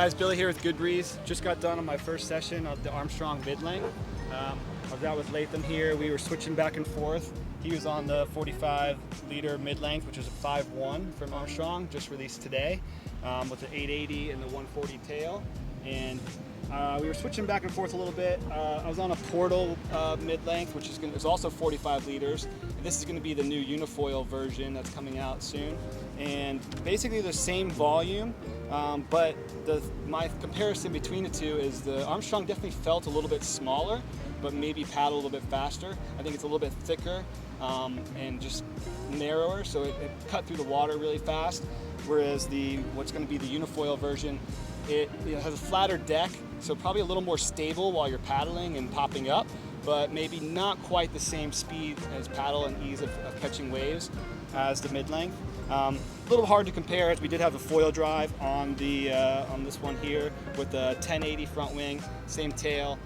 guys, Billy here with Good Breeze. Just got done on my first session of the Armstrong Midlength. I was out with Laitham here. We were switching back and forth. He was on the 45-liter Midlength, which is a 5.1 from Armstrong, just released today, with the 880 and the 140 tail. And we were switching back and forth a little bit. I was on a Portal Midlength, which is also 45 liters. And this is going to be the new unifoil version that's coming out soon. And basically the same volume, but my comparison between the two is the Armstrong definitely felt a little bit smaller, but maybe paddled a little bit faster. I think it's a little bit thicker and just narrower, so it cut through the water really fast. Whereas what's going to be the unifoil version, it has a flatter deck, so probably a little more stable while you're paddling and popping up, but maybe not quite the same speed as paddle and ease of catching waves as the Midlength. A little hard to compare, as we did have a foil drive on this one here with the 1080 front wing, same tail.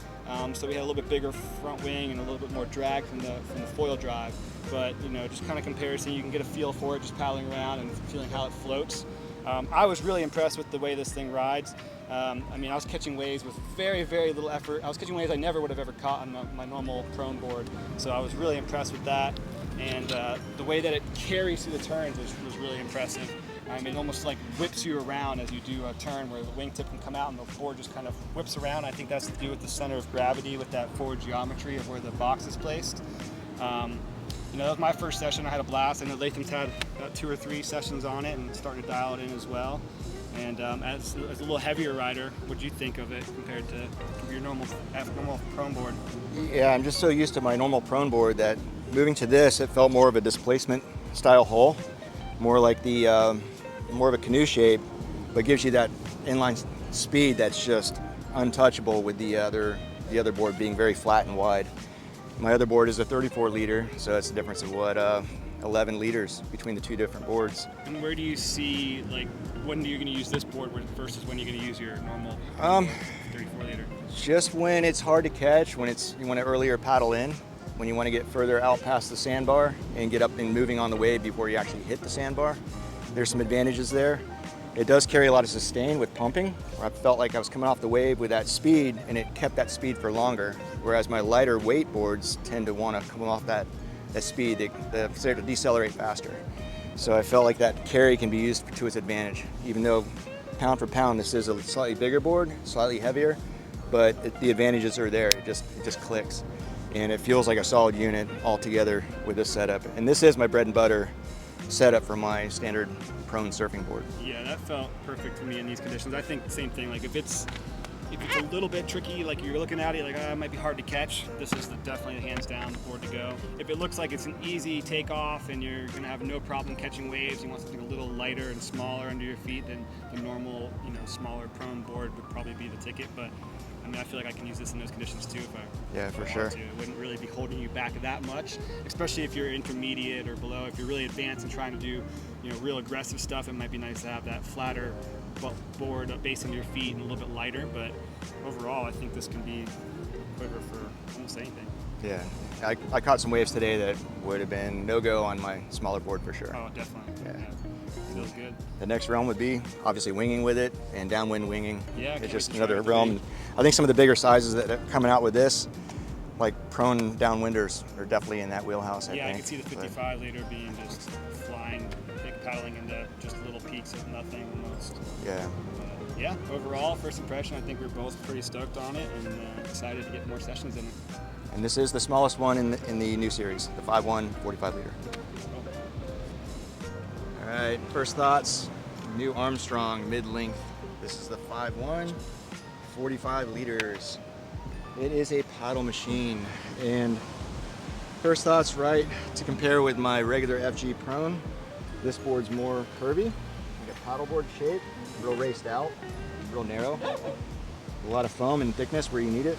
So we had a little bit bigger front wing and a little bit more drag from the foil drive. But just kind of comparison, you can get a feel for it just paddling around and feeling how it floats. I was really impressed with the way this thing rides. I was catching waves with very, very little effort. I was catching waves I never would have ever caught on my normal prone board. So I was really impressed with that. And the way that it carries through the turns was really impressive. It almost like whips you around as you do a turn, where the wingtip can come out and the board just kind of whips around. I think that's to do with the center of gravity with that forward geometry of where the box is placed. That was my first session. I had a blast. I know Latham's had about 2 or 3 sessions on it and starting to dial it in as well. And as a little heavier rider, what do you think of it compared to your normal prone board? Yeah, I'm just so used to my normal prone board that moving to this, it felt more of a displacement style hull, more like more of a canoe shape, but gives you that inline speed that's just untouchable with the other board being very flat and wide. My other board is a 34 liter, so that's the difference of 11 liters between the two different boards. And where do you see, when are you going to use this board versus when you're going to use your normal 34 liter? Just when it's hard to catch, when you want to earlier paddle in, when you want to get further out past the sandbar and get up and moving on the wave before you actually hit the sandbar. There's some advantages there. It does carry a lot of sustain with pumping, where I felt like I was coming off the wave with that speed and it kept that speed for longer, whereas my lighter weight boards tend to want to come off that speed, they start to decelerate faster. So I felt like that carry can be used to its advantage, even though pound for pound this is a slightly bigger board, slightly heavier, but the advantages are there. It just clicks. And it feels like a solid unit altogether with this setup. And this is my bread and butter setup for my standard prone surfing board. Yeah, that felt perfect for me in these conditions. I think the same thing. If it's a little bit tricky, like you're looking at it, it might be hard to catch, this is definitely hands down the board to go. If it looks like it's an easy takeoff and you're going to have no problem catching waves, you want something a little lighter and smaller under your feet, then the normal, smaller prone board would probably be the ticket. But I feel like I can use this in those conditions too if I for want sure. to. It wouldn't really be holding you back that much, especially if you're intermediate or below. If you're really advanced and trying to do real aggressive stuff, it might be nice to have that flatter board based on your feet and a little bit lighter. But overall, I think this can be quiver for almost anything. Yeah, I caught some waves today that would have been no-go on my smaller board for sure. Oh, definitely. Yeah. Feels good. The next realm would be obviously winging with it and downwind winging. Yeah, it's just another realm. I think some of the bigger sizes that are coming out with this, like prone downwinders, are definitely in that wheelhouse. I can see the 55 liter being just flying, paddling into just little peaks of nothing almost. Yeah. Overall, first impression, I think we're both pretty stoked on it and excited to get more sessions in it. And this is the smallest one in the new series, the 5.1 45 liter. All right, first thoughts, new Armstrong Mid-Length. This is the 5.1, 45 liters. It is a paddle machine. And first thoughts, right, to compare with my regular FG prone, this board's more curvy, like a paddleboard shape, real raced out, real narrow. A lot of foam and thickness where you need it.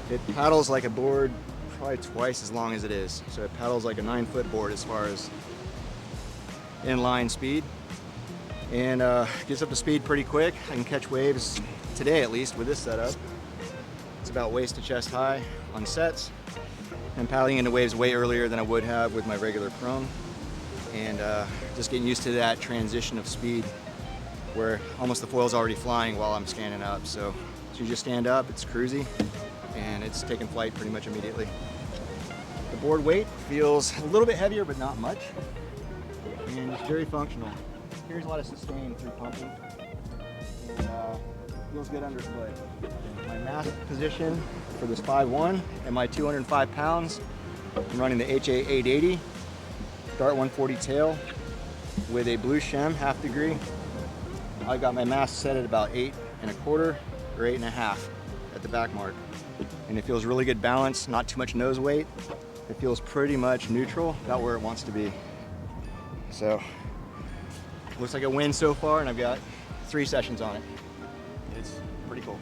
It paddles like a board probably twice as long as it is. So it paddles like a 9-foot board as far as inline speed, and gets up to speed pretty quick. I can catch waves today, at least with this setup. It's about waist to chest high on sets, and paddling into waves way earlier than I would have with my regular prone, and just getting used to that transition of speed where almost the foil's already flying while I'm standing up. So you just stand up, it's cruisy, and it's taking flight pretty much immediately. The board weight feels a little bit heavier, but not much, and it's very functional. Here's a lot of sustain through pumping, and feels good underfoot. My mast position for this 5.1 and my 205 pounds, I'm running the HA 880 Dart 140 tail with a blue shem, half degree. I got my mast set at about 8 1/4 or 8 1/2 at the back mark, and it feels really good balance, not too much nose weight. It feels pretty much neutral, about where it wants to be. So looks like a win so far, and I've got 3 sessions on it. It's pretty cool.